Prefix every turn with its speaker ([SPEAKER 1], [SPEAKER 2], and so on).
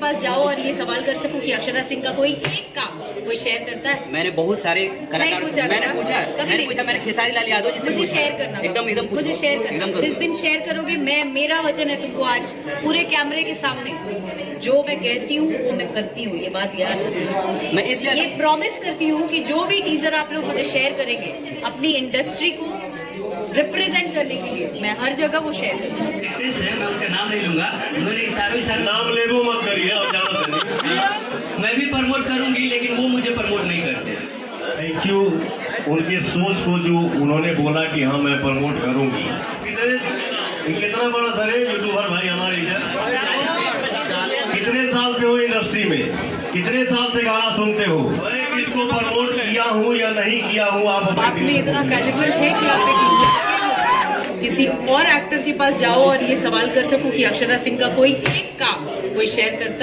[SPEAKER 1] पास जाओ और ये सवाल कर सकूं कि अक्षरा सिंह का कोई एक काम कोई शेयर करता है?
[SPEAKER 2] मैंने बहुत सारे कलाकार मैंने पूछा मैंने खेसारी लाल यादव जी से
[SPEAKER 1] मुझे शेयर करना,
[SPEAKER 2] एकदम
[SPEAKER 1] मुझे शेयर करना। जिस दिन शेयर करोगे, मेरा वचन है तुमको आज पूरे कैमरे के सामने, जो मैं कहती हूँ वो मैं करती हूँ, ये बात याद रखना।
[SPEAKER 2] मैं इसलिए
[SPEAKER 1] ये प्रॉमिस करती हूँ कि जो भी टीजर आप लोग मुझे शेयर करेंगे अपनी इंडस्ट्री को रिप्रेजेंट करने के लिए, मैं हर जगह वो शेयर करूँगी।
[SPEAKER 3] मैं उनका नाम नहीं लूंगा, उन्होंने इशारों
[SPEAKER 4] नाम लेबो मत करिए और ज्यादा करिए।
[SPEAKER 3] मैं भी प्रमोट करूंगी, लेकिन वो मुझे प्रमोट नहीं करते।
[SPEAKER 4] थैंक यू उनके सोच को, जो उन्होंने बोला कि हाँ मैं प्रमोट करूंगी। कितना बड़ा सर है यूट्यूबर भाई हमारे इधर, कितने साल से हो इंडस्ट्री में, कितने साल से गाना सुनते हो, अरे किसको प्रमोट किया हूँ या नहीं किया हूँ
[SPEAKER 1] आप में इतना कैलिबर है कि आप किसी और एक्टर के पास जाओ और ये सवाल कर सकूं कि अक्षरा सिंह का कोई एक काम कोई शेयर करता है?